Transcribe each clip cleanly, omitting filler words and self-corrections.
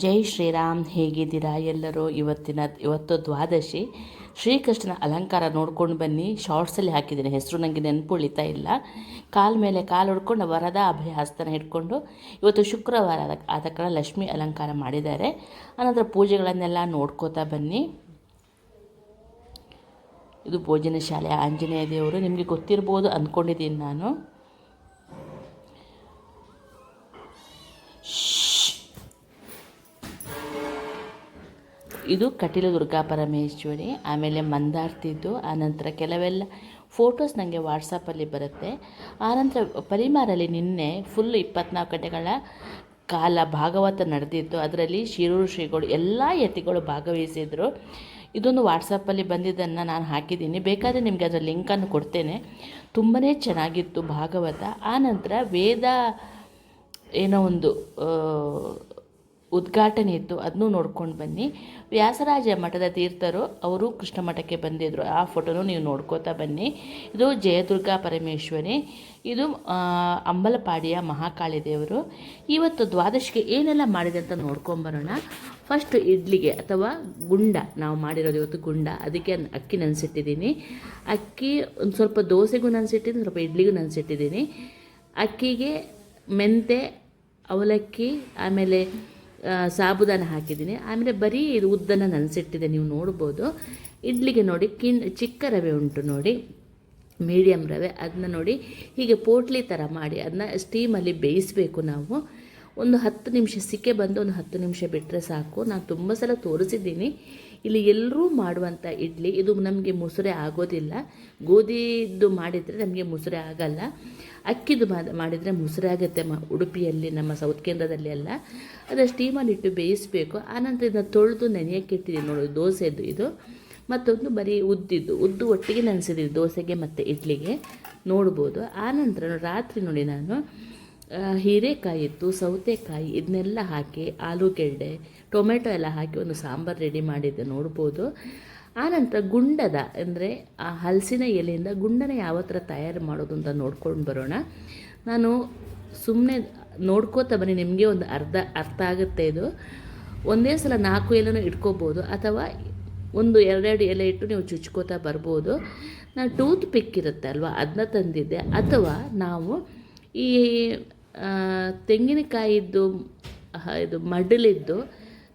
ಜೈ ಶ್ರೀರಾಮ್. ಹೇಗಿದ್ದೀರಾ ಎಲ್ಲರೂ? ಇವತ್ತು ದ್ವಾದಶಿ. ಶ್ರೀಕೃಷ್ಣನ ಅಲಂಕಾರ ನೋಡ್ಕೊಂಡು ಬನ್ನಿ. ಶಾರ್ಟ್ಸಲ್ಲಿ ಹಾಕಿದ್ದೀನಿ, ಹೆಸರು ನನಗೆ ನೆನಪು ಉಳಿತಾ ಇಲ್ಲ. ಕಾಲ ಮೇಲೆ ಕಾಲು ಹೊಡ್ಕೊಂಡು ವರದ ಅಭಯ ಹಸ್ತನ ಹಿಡ್ಕೊಂಡು, ಇವತ್ತು ಶುಕ್ರವಾರ ಆದ ಕಾರಣ ಲಕ್ಷ್ಮೀ ಅಲಂಕಾರ ಮಾಡಿದ್ದಾರೆ. ಅನಂತರ ಪೂಜೆಗಳನ್ನೆಲ್ಲ ನೋಡ್ಕೋತಾ ಬನ್ನಿ. ಇದು ಭೋಜನ ಶಾಲೆ ಆಂಜನೇಯ ದೇವರು, ನಿಮಗೆ ಗೊತ್ತಿರ್ಬೋದು ಅಂದ್ಕೊಂಡಿದ್ದೀನಿ ನಾನು. ಇದು ಕಟೀಲು ದುರ್ಗಾ ಪರಮೇಶ್ವರಿ. ಆಮೇಲೆ ಮಂದಾರ್ತಿದ್ದು. ಆನಂತರ ಕೆಲವೆಲ್ಲ ಫೋಟೋಸ್ ನನಗೆ ವಾಟ್ಸಪ್ಪಲ್ಲಿ ಬರುತ್ತೆ. ಆನಂತರ ಪರಿಮಾರಲ್ಲಿ ನಿನ್ನೆ ಫುಲ್ 24 ಗಂಟೆಗಳ ಕಾಲ ಭಾಗವತ ನಡೆದಿತ್ತು. ಅದರಲ್ಲಿ ಶಿರೂರು ಶ್ರೀಗಳು ಎಲ್ಲ ಯತಿಗಳು ಭಾಗವಹಿಸಿದರು. ಇದೊಂದು ವಾಟ್ಸಪ್ಪಲ್ಲಿ ಬಂದಿದ್ದನ್ನು ನಾನು ಹಾಕಿದ್ದೀನಿ, ಬೇಕಾದರೆ ನಿಮಗೆ ಅದರ ಲಿಂಕನ್ನು ಕೊಡ್ತೇನೆ. ತುಂಬಾ ಚೆನ್ನಾಗಿತ್ತು ಭಾಗವತ. ಆನಂತರ ವೇದ ಏನೋ ಒಂದು ಉದ್ಘಾಟನೆ ಇತ್ತು, ಅದನ್ನೂ ನೋಡ್ಕೊಂಡು ಬನ್ನಿ. ವ್ಯಾಸರಾಜ ಮಠದ ತೀರ್ಥರು ಅವರು ಕೃಷ್ಣ ಮಠಕ್ಕೆ ಬಂದಿದ್ದರು, ಆ ಫೋಟೋನು ನೀವು ನೋಡ್ಕೋತಾ ಬನ್ನಿ. ಇದು ಜಯದುರ್ಗಾ ಪರಮೇಶ್ವರಿ, ಇದು ಅಂಬಲಪಾಡಿಯ ಮಹಾಕಾಳಿ ದೇವರು. ಇವತ್ತು ದ್ವಾದಶಿಗೆ ಏನೆಲ್ಲ ಮಾಡಿದೆ ಅಂತ ನೋಡ್ಕೊಂಬರೋಣ. ಫಸ್ಟ್ ಇಡ್ಲಿಗೆ ಅಥವಾ ಗುಂಡ ನಾವು ಮಾಡಿರೋದು ಇವತ್ತು ಗುಂಡ. ಅದಕ್ಕೆ ಅಕ್ಕಿ ನೆನೆಸಿಟ್ಟಿದ್ದೀನಿ. ಅಕ್ಕಿ ಒಂದು ಸ್ವಲ್ಪ ದೋಸೆಗೂ ನೆನೆಸಿಟ್ಟಿದ್ದೀನಿ, ಸ್ವಲ್ಪ ಇಡ್ಲಿಗೂ ನೆನೆಸಿಟ್ಟಿದ್ದೀನಿ. ಅಕ್ಕಿಗೆ ಮೆಂತೆ, ಅವಲಕ್ಕಿ, ಆಮೇಲೆ ಸಾಬುದಾನ ಹಾಕಿದ್ದೀನಿ. ಆಮೇಲೆ ಬರೀ ಇದು ಉದ್ದನ್ನು ನೆನೆಸಿಟ್ಟಿದೆ, ನೀವು ನೋಡ್ಬೋದು. ಇಡ್ಲಿಗೆ ನೋಡಿ ಚಿಕ್ಕ ರವೆ ಉಂಟು ನೋಡಿ, ಮೀಡಿಯಮ್ ರವೆ, ಅದನ್ನ ನೋಡಿ ಹೀಗೆ ಪೋಟ್ಲಿ ಥರ ಮಾಡಿ ಅದನ್ನ ಸ್ಟೀಮಲ್ಲಿ ಬೇಯಿಸಬೇಕು ನಾವು. ಒಂದು 10 ನಿಮಿಷ ಸಿಕ್ಕೆ ಬಂದು ಒಂದು 10 ನಿಮಿಷ ಬಿಟ್ಟರೆ ಸಾಕು. ನಾನು ತುಂಬ ಸಲ ತೋರಿಸಿದ್ದೀನಿ. ಇಲ್ಲಿ ಎಲ್ಲರೂ ಮಾಡುವಂಥ ಇಡ್ಲಿ ಇದು. ನಮಗೆ ಮುಸುರೆ ಆಗೋದಿಲ್ಲ. ಗೋಧಿದು ಮಾಡಿದರೆ ನಮಗೆ ಮುಸುರೆ ಆಗಲ್ಲ. ಅಕ್ಕಿದು ಮಾಡಿದರೆ ಮುಸುರೆ ಆಗುತ್ತೆ. ಉಡುಪಿಯಲ್ಲಿ ನಮ್ಮ ಸೌತ್ ಕೇಂದ್ರದಲ್ಲಿ ಎಲ್ಲ ಅದರ ಸ್ಟೀಮಲ್ಲಿಟ್ಟು ಬೇಯಿಸಬೇಕು. ಆನಂತರ ಇದನ್ನು ತೊಳೆದು ನೆನೆಯೋಕ್ಕೆ ಇಟ್ಟಿದ್ದೀನಿ ನೋಡಿ, ದೋಸೆದು ಇದು. ಮತ್ತೊಂದು ಬರೀ ಉದ್ದು ಒಟ್ಟಿಗೆ ನೆನೆಸಿದ್ದೀನಿ ದೋಸೆಗೆ ಮತ್ತು ಇಡ್ಲಿಗೆ, ನೋಡ್ಬೋದು. ಆನಂತರ ರಾತ್ರಿ ನೋಡಿ ನಾನು ಹೀರೆಕಾಯಿ ಇತ್ತು, ಸೌತೆಕಾಯಿ, ಇದನ್ನೆಲ್ಲ ಹಾಕಿ ಆಲೂಗೆಡ್ಡೆ, ಟೊಮೆಟೊ ಎಲ್ಲ ಹಾಕಿ ಒಂದು ಸಾಂಬಾರು ರೆಡಿ ಮಾಡಿದ್ದೆ, ನೋಡ್ಬೋದು. ಆನಂತರ ಗುಂಡದ ಅಂದರೆ ಆ ಹಲಸಿನ ಎಲೆಯಿಂದ ಗುಂಡನ ಯಾವ ಥರ ತಯಾರು ಮಾಡೋದು ಅಂತ ನೋಡ್ಕೊಂಡು ಬರೋಣ. ನಾನು ಸುಮ್ಮನೆ ನೋಡ್ಕೋತಾ ಬನ್ನಿ, ನಿಮಗೆ ಒಂದು ಅರ್ಥ ಆಗುತ್ತೆ. ಇದು ಒಂದೇ ಸಲ 4 ಎಲೆನೂ ಇಟ್ಕೋಬೋದು, ಅಥವಾ ಒಂದು 2 ಎಲೆ ಇಟ್ಟು ನೀವು ಚುಚ್ಕೋತಾ ಬರ್ಬೋದು. ನಾನು ಟೂತ್ ಪಿಕ್ ಇರುತ್ತೆ ಅಲ್ವಾ, ಅದನ್ನ ತಂದಿದ್ದೆ. ಅಥವಾ ನಾವು ಈ ತೆಂಗಿನಕಾಯಿದ್ದು ಇದು ಮಡಲಿದ್ದು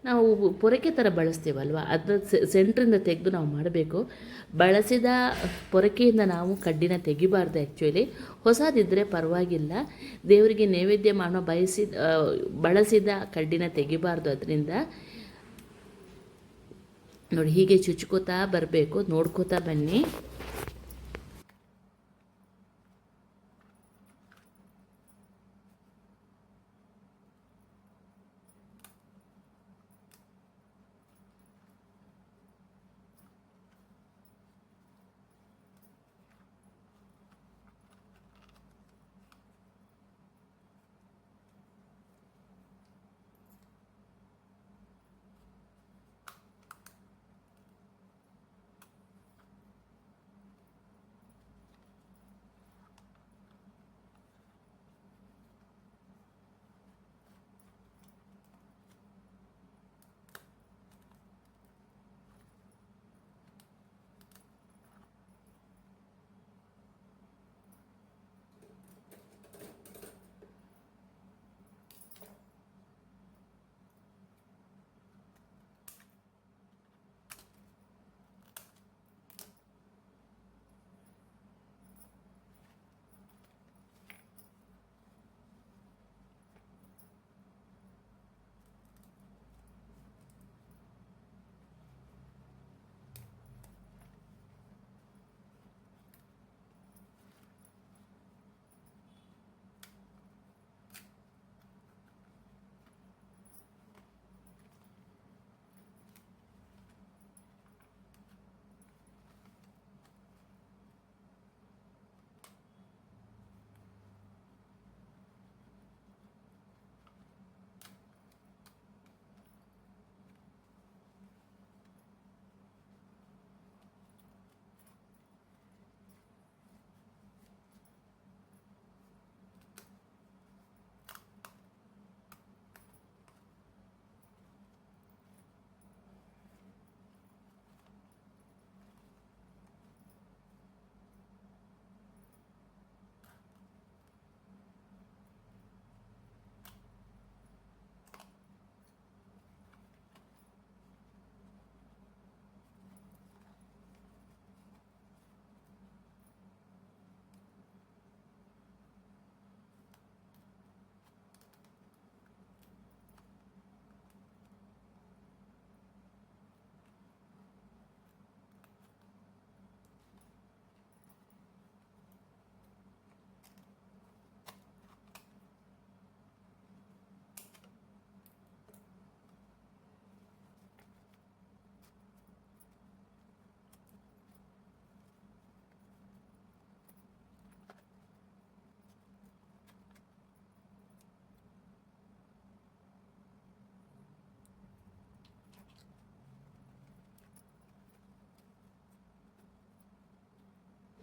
ನಾವು ಪೊರಕೆ ಥರ ಬಳಸ್ತೀವಲ್ವ, ಅದನ್ನ ಸೆಂಟ್ರಿಂದ ತೆಗೆದು ನಾವು ಮಾಡಬೇಕು. ಬಳಸಿದ ಪೊರಕೆಯಿಂದ ನಾವು ಕಡ್ಡಿನ ತೆಗಿಬಾರ್ದು. ಆ್ಯಕ್ಚುಲಿ ಹೊಸದಿದ್ದರೆ ಪರವಾಗಿಲ್ಲ, ದೇವರಿಗೆ ನೈವೇದ್ಯ ಮಾಡೋ ಬಳಸಿದ ಕಡ್ಡಿನ ತೆಗಿಬಾರ್ದು. ಅದರಿಂದ ನೋಡಿ ಹೀಗೆ ಚುಚ್ಕೋತಾ ಬರಬೇಕು, ನೋಡ್ಕೋತಾ ಬನ್ನಿ.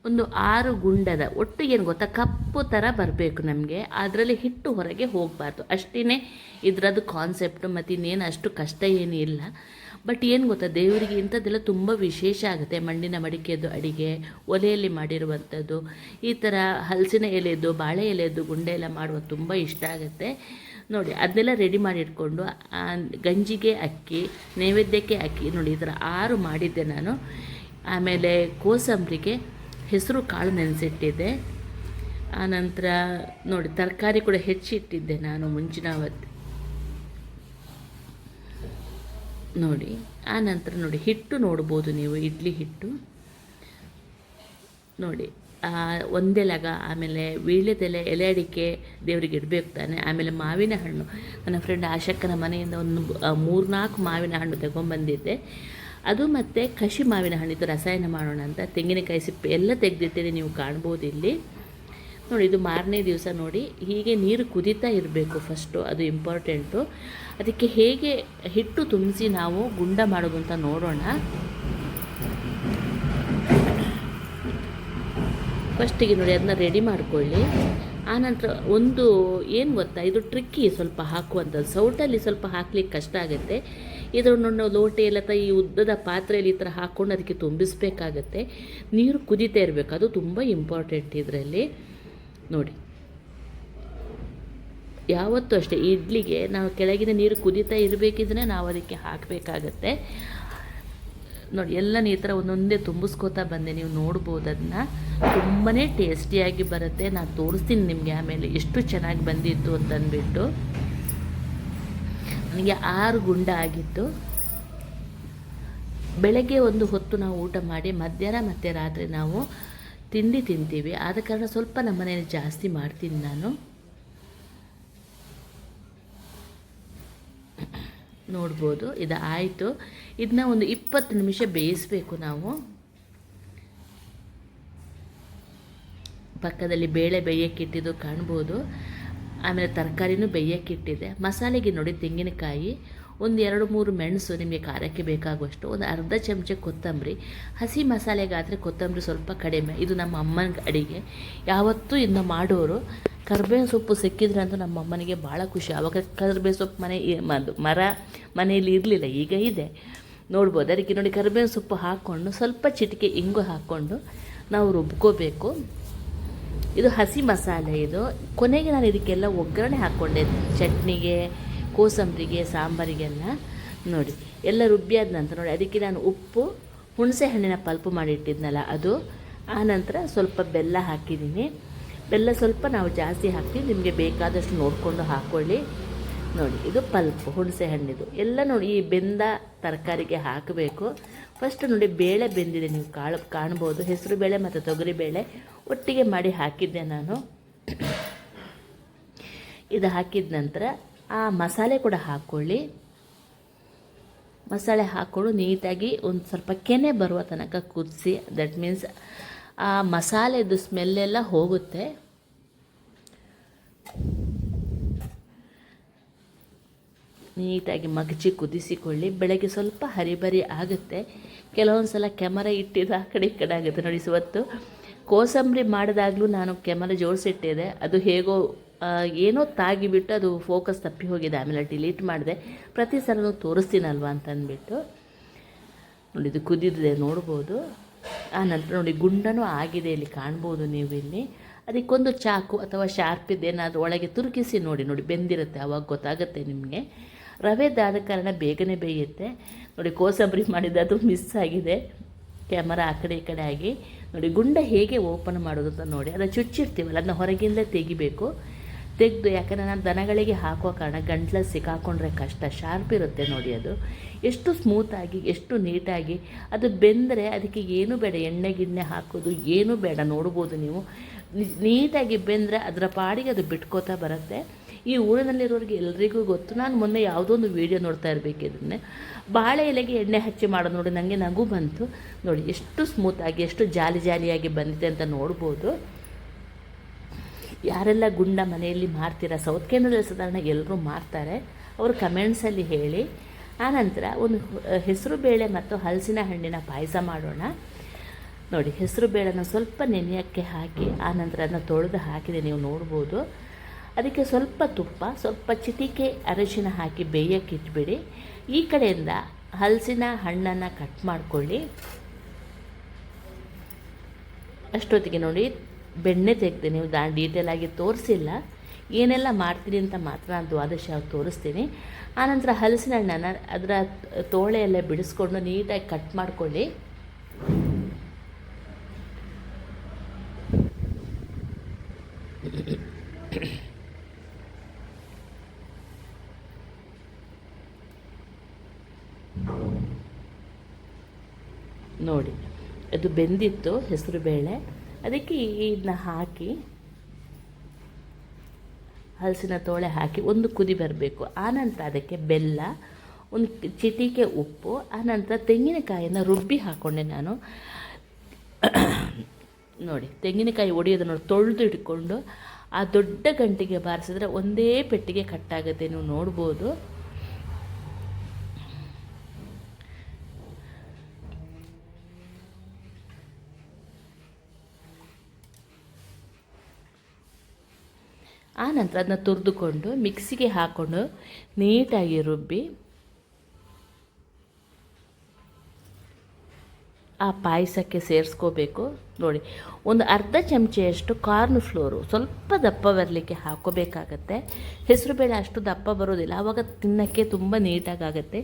ಒಂದು 6 ಗುಂಡದ ಒಟ್ಟಿಗೆ ಏನು ಗೊತ್ತಾ, ಕಪ್ಪು ಥರ ಬರಬೇಕು ನಮಗೆ. ಅದರಲ್ಲಿ ಹಿಟ್ಟು ಹೊರಗೆ ಹೋಗಬಾರ್ದು, ಅಷ್ಟೇ ಇದರದ್ದು ಕಾನ್ಸೆಪ್ಟು. ಮತ್ತು ಇನ್ನೇನು ಅಷ್ಟು ಕಷ್ಟ ಏನೂ ಇಲ್ಲ. ಬಟ್ ಏನು ಗೊತ್ತಾ, ದೇವರಿಗೆ ಇಂಥದ್ದೆಲ್ಲ ತುಂಬ ವಿಶೇಷ ಆಗುತ್ತೆ. ಮಣ್ಣಿನ ಮಡಿಕೆದು ಅಡಿಗೆ, ಒಲೆಯಲ್ಲಿ ಮಾಡಿರುವಂಥದ್ದು, ಈ ಥರ ಹಲಸಿನ ಎಲೆದು, ಬಾಳೆ ಎಲೆದು ಗುಂಡೆ ಎಲ್ಲ ಮಾಡುವುದು ತುಂಬ ಇಷ್ಟ ಆಗುತ್ತೆ ನೋಡಿ. ಅದನ್ನೆಲ್ಲ ರೆಡಿ ಮಾಡಿ ಇಟ್ಕೊಂಡು ಗಂಜಿಗೆ ಅಕ್ಕಿ, ನೈವೇದ್ಯಕ್ಕೆ ಅಕ್ಕಿ ನೋಡಿ, ಈ ಥರ 6 ಮಾಡಿದ್ದೆ ನಾನು. ಆಮೇಲೆ ಕೋಸಂಬರಿಗೆ ಹೆಸರು ಕಾಳು ನೆನೆಸಿಟ್ಟಿದ್ದೆ. ಆನಂತರ ನೋಡಿ ತರಕಾರಿ ಕೂಡ ಹೆಚ್ಚಿಟ್ಟಿದ್ದೆ ನಾನು ಮುಂಚಿನ ಅವತ್ತು ನೋಡಿ. ಆನಂತರ ನೋಡಿ ಹಿಟ್ಟು ನೋಡ್ಬೋದು ನೀವು, ಇಡ್ಲಿ ಹಿಟ್ಟು ನೋಡಿ. ಒಂದೇ ಲಗ, ಆಮೇಲೆ ವೀಳ್ಯದೆಲೆ, ಎಲೆ ಅಡಿಕೆ ದೇವರಿಗೆ ಇಡಬೇಕು ತಾನೆ. ಆಮೇಲೆ ಮಾವಿನ ಹಣ್ಣು, ನನ್ನ ಫ್ರೆಂಡ್ ಆಶಕ್ಕನ ಮನೆಯಿಂದ ಒಂದು 3-4 ಮಾವಿನ ಹಣ್ಣು ತಗೊಂಡ್ಬಂದಿದ್ದೆ. ಅದು ಮತ್ತು ಕಷಿ ಮಾವಿನ ಹಣ್ಣಿದ್ದು ರಸಾಯನ ಮಾಡೋಣ ಅಂತ ತೆಂಗಿನಕಾಯಿ ಸಿಪ್ಪೆ ಎಲ್ಲ ತೆಗೆದಿಟ್ಟೇನೆ, ನೀವು ಕಾಣ್ಬೋದು ಇಲ್ಲಿ ನೋಡಿ. ಇದು ಮಾರನೇ ದಿವಸ ನೋಡಿ. ಹೀಗೆ ನೀರು ಕುದೀತಾ ಇರಬೇಕು ಫಸ್ಟು, ಅದು ಇಂಪಾರ್ಟೆಂಟು. ಅದಕ್ಕೆ ಹೇಗೆ ಹಿಟ್ಟು ತುಂಬಿಸಿ ನಾವು ಗುಂಡ ಮಾಡೋದು ಅಂತ ನೋಡೋಣ. ಫಸ್ಟಿಗೆ ನೋಡಿ ಅದನ್ನ ರೆಡಿ ಮಾಡ್ಕೊಳ್ಳಿ. ಆನಂತರ ಒಂದು ಏನು ಗೊತ್ತಾ, ಇದು ಟ್ರಿಕ್ಕಿ ಸ್ವಲ್ಪ ಹಾಕುವಂಥದ್ದು. ಸೌಟಲ್ಲಿ ಸ್ವಲ್ಪ ಹಾಕ್ಲಿಕ್ಕೆ ಕಷ್ಟ ಆಗುತ್ತೆ. ಇದನ್ನು ಲೋಟೆ ಎಲ್ಲ ಈ ಉದ್ದದ ಪಾತ್ರೆಯಲ್ಲಿ ಈ ಥರ ಹಾಕ್ಕೊಂಡು ಅದಕ್ಕೆ ತುಂಬಿಸ್ಬೇಕಾಗತ್ತೆ. ನೀರು ಕುದೀತಾ ಇರಬೇಕು, ಅದು ತುಂಬ ಇಂಪಾರ್ಟೆಂಟ್ ಇದರಲ್ಲಿ ನೋಡಿ. ಯಾವತ್ತೂ ಅಷ್ಟೇ ಇಡ್ಲಿಗೆ ನಾವು ಕೆಳಗಿನ ನೀರು ಕುದೀತಾ ಇರಬೇಕಿದ್ರೆ ನಾವು ಅದಕ್ಕೆ ಹಾಕಬೇಕಾಗತ್ತೆ ನೋಡಿ. ಎಲ್ಲ ಈ ಥರ ಒಂದೊಂದೇ ತುಂಬಿಸ್ಕೋತಾ ಬಂದೆ, ನೀವು ನೋಡ್ಬೋದು. ಅದನ್ನ ತುಂಬಾ ಟೇಸ್ಟಿಯಾಗಿ ಬರುತ್ತೆ. ನಾನು ತೋರಿಸ್ತೀನಿ ನಿಮಗೆ ಆಮೇಲೆ ಎಷ್ಟು ಚೆನ್ನಾಗಿ ಬಂದಿತ್ತು ಅಂತಂದ್ಬಿಟ್ಟು. ನನಗೆ 6 ಗುಂಡ ಆಗಿತ್ತು. ಬೆಳಗ್ಗೆ ಒಂದು ಹೊತ್ತು ನಾವು ಊಟ ಮಾಡಿ ಮಧ್ಯಾಹ್ನ ಮತ್ತು ರಾತ್ರಿ ನಾವು ತಿಂಡಿ ತಿಂತೀವಿ. ಆದ ಕಾರಣ ಸ್ವಲ್ಪ ನಮ್ಮ ಮನೆಯಲ್ಲಿ ಜಾಸ್ತಿ ಮಾಡ್ತೀನಿ ನಾನು. ನೋಡ್ಬೋದು ಇದು ಆಯಿತು. ಇದನ್ನ ಒಂದು 20 ನಿಮಿಷ ಬೇಯಿಸಬೇಕು ನಾವು. ಪಕ್ಕದಲ್ಲಿ ಬೇಳೆ ಬೇಯಕ್ಕಿಟ್ಟಿದ್ದು ಕಾಣ್ಬೋದು. ಆಮೇಲೆ ತರಕಾರಿನೂ ಬೇಯಕ್ಕಿಟ್ಟಿದೆ. ಮಸಾಲೆಗೆ ನೋಡಿ ತೆಂಗಿನಕಾಯಿ, ಒಂದು 2-3 ಮೆಣಸು ನಿಮಗೆ ಖಾರಕ್ಕೆ ಬೇಕಾಗುವಷ್ಟು, ಒಂದು ಅರ್ಧ ಚಮಚ ಕೊತ್ತಂಬರಿ. ಹಸಿ ಮಸಾಲೆಗಾದರೆ ಕೊತ್ತಂಬರಿ ಸ್ವಲ್ಪ ಕಡಿಮೆ. ಇದು ನಮ್ಮ ಅಮ್ಮನ ಅಡಿಗೆ, ಯಾವತ್ತೂ ಇನ್ನು ಮಾಡೋರು. ಕರಿಬೇವು ಸೊಪ್ಪು ಸಿಕ್ಕಿದ್ರೆ ಅಂತೂ ನಮ್ಮ ಅಮ್ಮನಿಗೆ ಭಾಳ ಖುಷಿ. ಆವಾಗ ಕರಿಬೇವು ಸೊಪ್ಪು ಮರ ಮನೆಯಲ್ಲಿ ಇರಲಿಲ್ಲ, ಈಗ ಇದೆ ನೋಡ್ಬೋದು. ಅದಕ್ಕೆ ನೋಡಿ ಕರಿಬೇವು ಸೊಪ್ಪು ಹಾಕ್ಕೊಂಡು ಸ್ವಲ್ಪ ಚಿಟಿಕೆ ಇಂಗು ಹಾಕ್ಕೊಂಡು ನಾವು ರುಬ್ಕೋಬೇಕು. ಇದು ಹಸಿ ಮಸಾಲೆ. ಇದು ಕೊನೆಗೆ ನಾನು ಇದಕ್ಕೆಲ್ಲ ಒಗ್ಗರಣೆ ಹಾಕ್ಕೊಂಡೆ, ಚಟ್ನಿಗೆ, ಕೋಸಂಬರಿಗೆ, ಸಾಂಬಾರಿಗೆಲ್ಲ ನೋಡಿ. ಎಲ್ಲ ರುಬ್ಬಿಯಾದ ನಂತರ ನೋಡಿ ಅದಕ್ಕೆ ನಾನು ಉಪ್ಪು, ಹುಣಸೆ ಹಣ್ಣಿನ ಪಲ್ಪು ಮಾಡಿಟ್ಟಿದ್ನಲ್ಲ ಅದು, ಆನಂತರ ಸ್ವಲ್ಪ ಬೆಲ್ಲ ಹಾಕಿದ್ದೀನಿ. ಬೆಲ್ಲ ಸ್ವಲ್ಪ ನಾವು ಜಾಸ್ತಿ ಹಾಕ್ತೀವಿ, ನಿಮಗೆ ಬೇಕಾದಷ್ಟು ನೋಡಿಕೊಂಡು ಹಾಕ್ಕೊಳ್ಳಿ ನೋಡಿ. ಇದು ಪಲ್ಪು, ಹುಣಸೆ ಹಣ್ಣಿದು ಎಲ್ಲ ನೋಡಿ. ಈ ಬೆಂದ ತರಕಾರಿಗೆ ಹಾಕಬೇಕು. ಫಸ್ಟ್ ನೋಡಿ ಬೇಳೆ ಬೆಂದಿದೆ, ನೀವು ಕಾಣ್ಬೋದು. ಹೆಸರು ಬೇಳೆ ಮತ್ತು ತೊಗರಿ ಬೇಳೆ ಒಟ್ಟಿಗೆ ಮಾಡಿ ಹಾಕಿದ್ದೆ ನಾನು. ಇದು ಹಾಕಿದ ನಂತರ ಆ ಮಸಾಲೆ ಕೂಡ ಹಾಕ್ಕೊಳ್ಳಿ. ಮಸಾಲೆ ಹಾಕ್ಕೊಂಡು ನೀಟಾಗಿ ಒಂದು ಸ್ವಲ್ಪ ಕೆನೆ ಬರುವ ತನಕ ಕುದಿಸಿ. ದಟ್ ಮೀನ್ಸ್ ಆ ಮಸಾಲೆದು ಸ್ಮೆಲ್ಲೆಲ್ಲ ಹೋಗುತ್ತೆ. ನೀಟಾಗಿ ಮಗಚಿ ಕುದಿಸಿಕೊಳ್ಳಿ. ಬೆಳಗ್ಗೆ ಸ್ವಲ್ಪ ಹರಿಬರಿ ಆಗುತ್ತೆ, ಕೆಲವೊಂದು ಸಲ ಕ್ಯಾಮರಾ ಇಟ್ಟಿದ್ದು ಆ ಕಡೆ ಈ ಕಡೆ ಆಗುತ್ತೆ ನೋಡಿ. ಇವತ್ತು ಕೋಸಂಬರಿ ಮಾಡಿದಾಗಲೂ ನಾನು ಕ್ಯಾಮರಾ ಜೋಡಿಸಿಟ್ಟಿದ್ದೆ, ಅದು ಹೇಗೋ ಏನೋ ತಾಗಿಬಿಟ್ಟು ಅದು ಫೋಕಸ್ ತಪ್ಪಿ ಹೋಗಿದೆ. ಆಮೇಲೆ ಡಿಲೀಟ್ ಮಾಡಿದೆ. ಪ್ರತಿ ಸಲ ತೋರಿಸ್ತೀನಲ್ವ ಅಂತಂದ್ಬಿಟ್ಟು ನೋಡಿ. ಇದು ಕುದಿದಿದೆ ನೋಡ್ಬೋದು. ಆ ನಂತರ ನೋಡಿ ಗುಂಡನೂ ಆಗಿದೆ, ಇಲ್ಲಿ ಕಾಣ್ಬೋದು ನೀವು. ಇಲ್ಲಿ ಅದಕ್ಕೊಂದು ಚಾಕು ಅಥವಾ ಶಾರ್ಪ್ ಇದೇನಾದರೂ ಒಳಗೆ ತುರುಕಿಸಿ ನೋಡಿ ಬೆಂದಿರುತ್ತೆ, ಆವಾಗ ಗೊತ್ತಾಗುತ್ತೆ ನಿಮಗೆ. ರವೆದಾದ ಕಾರಣ ಬೇಗನೆ ಬೇಯುತ್ತೆ ನೋಡಿ. ಕೋಸಂಬರಿ ಮಾಡಿದ್ದು ಮಿಸ್ ಆಗಿದೆ, ಕ್ಯಾಮರಾ ಆ ಕಡೆ ಈ ಕಡೆ ಆಗಿ ನೋಡಿ. ಗುಂಡ ಹೇಗೆ ಓಪನ್ ಮಾಡೋದು ಅಂತ ನೋಡಿ. ಅದನ್ನು ಚುಚ್ಚಿರ್ತೀವಲ್ಲ, ಅದನ್ನ ಹೊರಗಿಂದ ತೆಗಿಬೇಕು. ತೆಗೆದು, ಯಾಕಂದರೆ ನಾನು ದನಗಳಿಗೆ ಹಾಕುವ ಕಾರಣ ಗಂಟ್ಲಲ್ಲಿ ಸಿಕ್ಕಾಕೊಂಡ್ರೆ ಕಷ್ಟ. ಶಾರ್ಪ್ ಇರುತ್ತೆ ನೋಡಿ. ಅದು ಎಷ್ಟು ಸ್ಮೂತಾಗಿ, ಎಷ್ಟು ನೀಟಾಗಿ ಅದು ಬೆಂದರೆ ಅದಕ್ಕೆ ಏನೂ ಬೇಡ, ಎಣ್ಣೆ ಗಿಣ್ಣೆ ಹಾಕೋದು ಏನೂ ಬೇಡ. ನೋಡ್ಬೋದು ನೀವು, ನೀಟಾಗಿ ಬೆಂದರೆ ಅದರ ಪಾಡಿಗೆ ಅದು ಬಿಟ್ಕೋತಾ ಬರುತ್ತೆ. ಈ ಊರಿನಲ್ಲಿರೋರಿಗೆ ಎಲ್ರಿಗೂ ಗೊತ್ತು. ನಾನು ಮೊನ್ನೆ ಯಾವುದೋ ಒಂದು ವೀಡಿಯೋ ನೋಡ್ತಾ ಇರಬೇಕಿದ್ರೆ ಬಾಳೆ ಎಲೆಗೆ ಎಣ್ಣೆ ಹಚ್ಚಿ ಮಾಡೋದು ನೋಡಿ. ನನಗೆ ನಗು ಬಂತು ನೋಡಿ. ಎಷ್ಟು ಸ್ಮೂತಾಗಿ, ಎಷ್ಟು ಜಾಲಿ ಜಾಲಿಯಾಗಿ ಬಂದಿದೆ ಅಂತ ನೋಡ್ಬೋದು. ಯಾರೆಲ್ಲ ಗುಂಡ ಮನೆಯಲ್ಲಿ ಮಾಡ್ತೀರಾ, ಸೌತ್ ಕೆನಡಲ್ಲಿ ಸಾಧಾರಣ ಎಲ್ಲರೂ ಮಾಡ್ತಾರೆ, ಅವರು ಕಮೆಂಟ್ಸಲ್ಲಿ ಹೇಳಿ. ಆನಂತರ ಒಂದು ಹೆಸರು ಬೇಳೆ ಮತ್ತು ಹಲಸಿನ ಹಣ್ಣಿನ ಪಾಯಸ ಮಾಡೋಣ. ನೋಡಿ, ಹೆಸರು ಬೇಳೆನ ಸ್ವಲ್ಪ ನೆನೆಯೋಕ್ಕೆ ಹಾಕಿ ಆನಂತರ ಅದನ್ನ ತೊಳೆದು ಹಾಕಿದೆ, ನೀವು ನೋಡ್ಬೋದು. ಅದಕ್ಕೆ ಸ್ವಲ್ಪ ತುಪ್ಪ, ಸ್ವಲ್ಪ ಚಿಟಿಕೆ ಅರಿಶಿನ ಹಾಕಿ ಬೇಯಕ್ಕೆ ಇಟ್ಬಿಡಿ. ಈ ಕಡೆಯಿಂದ ಹಲಸಿನ ಹಣ್ಣನ್ನು ಕಟ್ ಮಾಡಿಕೊಳ್ಳಿ. ಅಷ್ಟೊತ್ತಿಗೆ ನೋಡಿ, ಬೆಣ್ಣೆ ತೆಗೆದು ನೀವು ಡೀಟೇಲಾಗಿ ತೋರಿಸಿಲ್ಲ, ಏನೆಲ್ಲ ಮಾಡ್ತೀನಿ ಅಂತ ಮಾತ್ರ ನಾನು ದ್ವಾದಶಿ ತೋರಿಸ್ತೀನಿ. ಆನಂತರ ಹಲಸಿನ ಹಣ್ಣನ್ನು ಅದರ ತೋಳೆ ಎಲ್ಲ ಬಿಡಿಸ್ಕೊಂಡು ನೀಟಾಗಿ ಕಟ್ ಮಾಡ್ಕೊಳ್ಳಿ. ನೋಡಿ, ಅದು ಬೆಂದಿತ್ತು ಹೆಸರು ಬೇಳೆ. ಅದಕ್ಕೆ ಇದನ್ನ ಹಾಕಿ ಹಲಸಿನ ತೋಳೆ ಹಾಕಿ ಒಂದು ಕುದಿ ಬರಬೇಕು. ಆನಂತರ ಅದಕ್ಕೆ ಬೆಲ್ಲ, ಒಂದು ಚಿಟಿಕೆ ಉಪ್ಪು, ಆನಂತರ ತೆಂಗಿನಕಾಯಿಯನ್ನು ರುಬ್ಬಿ ಹಾಕ್ಕೊಂಡೆ ನಾನು. ನೋಡಿ, ತೆಂಗಿನಕಾಯಿ ಒಡೆಯೋದನ್ನು ತೊಳೆದು ಇಟ್ಕೊಂಡು ಆ ದೊಡ್ಡ ಗಂಟಿಗೆ ಬಾರಿಸಿದ್ರೆ ಒಂದೇ ಪೆಟ್ಟಿಗೆ ಕಟ್ಟಾಗುತ್ತೆ, ನೀವು ನೋಡ್ಬೋದು. ಆನಂತರ ಅದನ್ನ ತುರಿದುಕೊಂಡು ಮಿಕ್ಸಿಗೆ ಹಾಕ್ಕೊಂಡು ನೀಟಾಗಿ ರುಬ್ಬಿ ಆ ಪಾಯಸಕ್ಕೆ ಸೇರಿಸ್ಕೋಬೇಕು. ನೋಡಿ, ಒಂದು ಅರ್ಧ ಚಮಚೆಯಷ್ಟು ಕಾರ್ನ್ ಫ್ಲೋರು ಸ್ವಲ್ಪ ದಪ್ಪ ಬರಲಿಕ್ಕೆ ಹಾಕ್ಕೋಬೇಕಾಗತ್ತೆ. ಹೆಸರುಬೇಳೆ ಅಷ್ಟು ದಪ್ಪ ಬರೋದಿಲ್ಲ, ಆವಾಗ ತಿನ್ನೋಕ್ಕೆ ತುಂಬ ನೀಟಾಗುತ್ತೆ.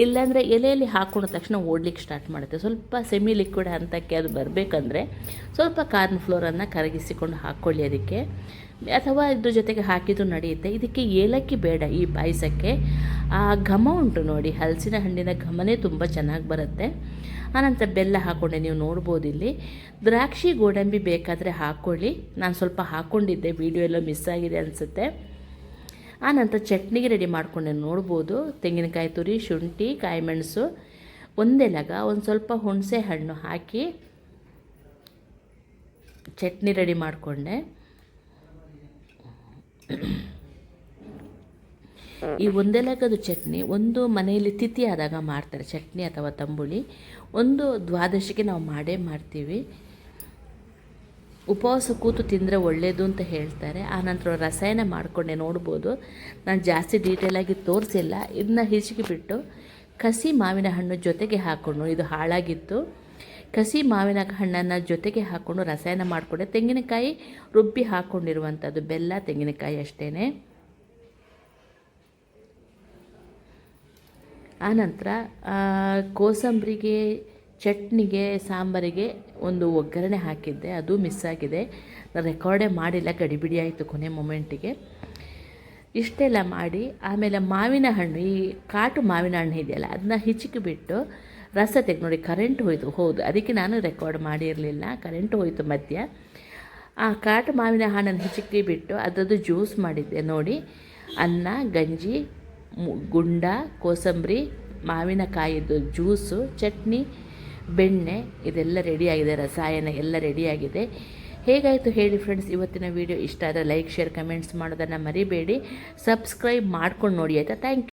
ಇಲ್ಲಾಂದರೆ ಎಲೆಯಲ್ಲಿ ಹಾಕ್ಕೊಂಡ ತಕ್ಷಣ ಓಡ್ಲಿಕ್ಕೆ ಸ್ಟಾರ್ಟ್ ಮಾಡುತ್ತೆ. ಸ್ವಲ್ಪ ಸೆಮಿ ಲಿಕ್ವಿಡ್ ಹಂತಕ್ಕೆ ಅದು ಬರಬೇಕಂದ್ರೆ ಸ್ವಲ್ಪ ಕಾರ್ನ್ ಫ್ಲೋರನ್ನು ಕರಗಿಸಿಕೊಂಡು ಹಾಕ್ಕೊಳ್ಳಿ ಅದಕ್ಕೆ, ಅಥವಾ ಇದ್ರ ಜೊತೆಗೆ ಹಾಕಿದ್ದು ನಡೆಯುತ್ತೆ. ಇದಕ್ಕೆ ಏಲಕ್ಕಿ ಬೇಡ ಈ ಪಾಯಸಕ್ಕೆ. ಆ ಘಮ ಉಂಟು ನೋಡಿ, ಹಲಸಿನ ಹಣ್ಣಿನ ಘಮನೇ ತುಂಬ ಚೆನ್ನಾಗಿ ಬರುತ್ತೆ. ಆನಂತರ ಬೆಲ್ಲ ಹಾಕ್ಕೊಂಡೆ, ನೀವು ನೋಡ್ಬೋದು. ಇಲ್ಲಿ ದ್ರಾಕ್ಷಿ ಗೋಡಂಬಿ ಬೇಕಾದರೆ ಹಾಕ್ಕೊಳ್ಳಿ, ನಾನು ಸ್ವಲ್ಪ ಹಾಕ್ಕೊಂಡಿದ್ದೆ, ವಿಡಿಯೋ ಎಲ್ಲ ಮಿಸ್ ಆಗಿದೆ ಅನಿಸುತ್ತೆ. ಆನಂತರ ಚಟ್ನಿಗೆ ರೆಡಿ ಮಾಡಿಕೊಂಡೆ, ನೋಡ್ಬೋದು. ತೆಂಗಿನಕಾಯಿ ತುರಿ, ಶುಂಠಿ, ಕಾಯಿಮೆಣಸು, ಒಂದೇ ಲಗ, ಒಂದು ಸ್ವಲ್ಪ ಹುಣಸೆ ಹಣ್ಣು ಹಾಕಿ ಚಟ್ನಿ ರೆಡಿ ಮಾಡಿಕೊಂಡೆ. ಈ ಒಂದೇ ಲಗದ ಚಟ್ನಿ ಒಂದು ಮನೆಯಲ್ಲಿ ತಿಥಿ ಆದಾಗ ಮಾಡ್ತಾರೆ, ಚಟ್ನಿ ಅಥವಾ ತಂಬುಳಿ. ಒಂದು ದ್ವಾದಶಿಗೆ ನಾವು ಮಾಡೇ ಮಾಡ್ತೀವಿ. ಉಪವಾಸ ಕೂತು ತಿಂದರೆ ಒಳ್ಳೆಯದು ಅಂತ ಹೇಳ್ತಾರೆ. ಆನಂತರ ರಸಾಯನ ಮಾಡಿಕೊಂಡೆ, ನೋಡ್ಬೋದು. ನಾನು ಜಾಸ್ತಿ ಡೀಟೇಲಾಗಿ ತೋರಿಸಿಲ್ಲ. ಇದನ್ನ ಹಿಚಿಕಿಬಿಟ್ಟು ಕಸಿ ಮಾವಿನ ಹಣ್ಣು ಜೊತೆಗೆ ಹಾಕ್ಕೊಂಡು, ಇದು ಹಾಳಾಗಿತ್ತು, ಕಸಿ ಮಾವಿನ ಹಣ್ಣನ್ನು ಜೊತೆಗೆ ಹಾಕ್ಕೊಂಡು ರಸಾಯನ ಮಾಡಿಕೊಂಡೆ. ತೆಂಗಿನಕಾಯಿ ರುಬ್ಬಿ ಹಾಕ್ಕೊಂಡಿರುವಂಥದ್ದು, ಬೆಲ್ಲ, ತೆಂಗಿನಕಾಯಿ ಅಷ್ಟೇ. ಆನಂತರ ಕೋಸಂಬರಿಗೆ, ಚಟ್ನಿಗೆ, ಸಾಂಬಾರಿಗೆ ಒಂದು ಒಗ್ಗರಣೆ ಹಾಕಿದ್ದೆ, ಅದು ಮಿಸ್ ಆಗಿದೆ, ನಾನು ರೆಕಾರ್ಡೇ ಮಾಡಿಲ್ಲ, ಗಡಿಬಿಡಿ ಆಯಿತು ಕೊನೆ ಮೊಮೆಂಟಿಗೆ. ಇಷ್ಟೆಲ್ಲ ಮಾಡಿ ಆಮೇಲೆ ಮಾವಿನ ಹಣ್ಣು, ಈ ಕಾಟು ಮಾವಿನ ಹಣ್ಣು ಇದೆಯಲ್ಲ, ಅದನ್ನ ಹಿಚಿಕಿಬಿಟ್ಟು ರಸ ತೆಗೆದು, ನೋಡಿ ಕರೆಂಟ್ ಹೋಯಿತು, ಹೌದು, ಅದಕ್ಕೆ ನಾನು ರೆಕಾರ್ಡ್ ಮಾಡಿರಲಿಲ್ಲ, ಕರೆಂಟ್ ಹೋಯಿತು ಮಧ್ಯ. ಆ ಕಾಟು ಮಾವಿನ ಹಣ್ಣನ್ನು ಹಿಚಿಕಿಬಿಟ್ಟು ಅದರದ್ದು ಜ್ಯೂಸ್ ಮಾಡಿದ್ದೆ ನೋಡಿ. ಅನ್ನ, ಗಂಜಿ, ಗುಂಡ, ಕೋಸಂಬರಿ, ಮಾವಿನಕಾಯಿದ್ದು ಜ್ಯೂಸು, ಚಟ್ನಿ, ಬೆಣ್ಣೆ, ಇದೆಲ್ಲ ರೆಡಿಯಾಗಿದೆ, ರಸಾಯನ ಎಲ್ಲ ರೆಡಿಯಾಗಿದೆ. ಹೇಗಾಯಿತು ಹೇಳಿ ಫ್ರೆಂಡ್ಸ್ ಇವತ್ತಿನ ವೀಡಿಯೋ. ಇಷ್ಟ ಆದರೆ ಲೈಕ್, ಶೇರ್, ಕಮೆಂಟ್ಸ್ ಮಾಡೋದನ್ನು ಮರಿಬೇಡಿ. ಸಬ್ಸ್ಕ್ರೈಬ್ ಮಾಡ್ಕೊಂಡು ನೋಡಿ, ಆಯಿತಾ? Thank you.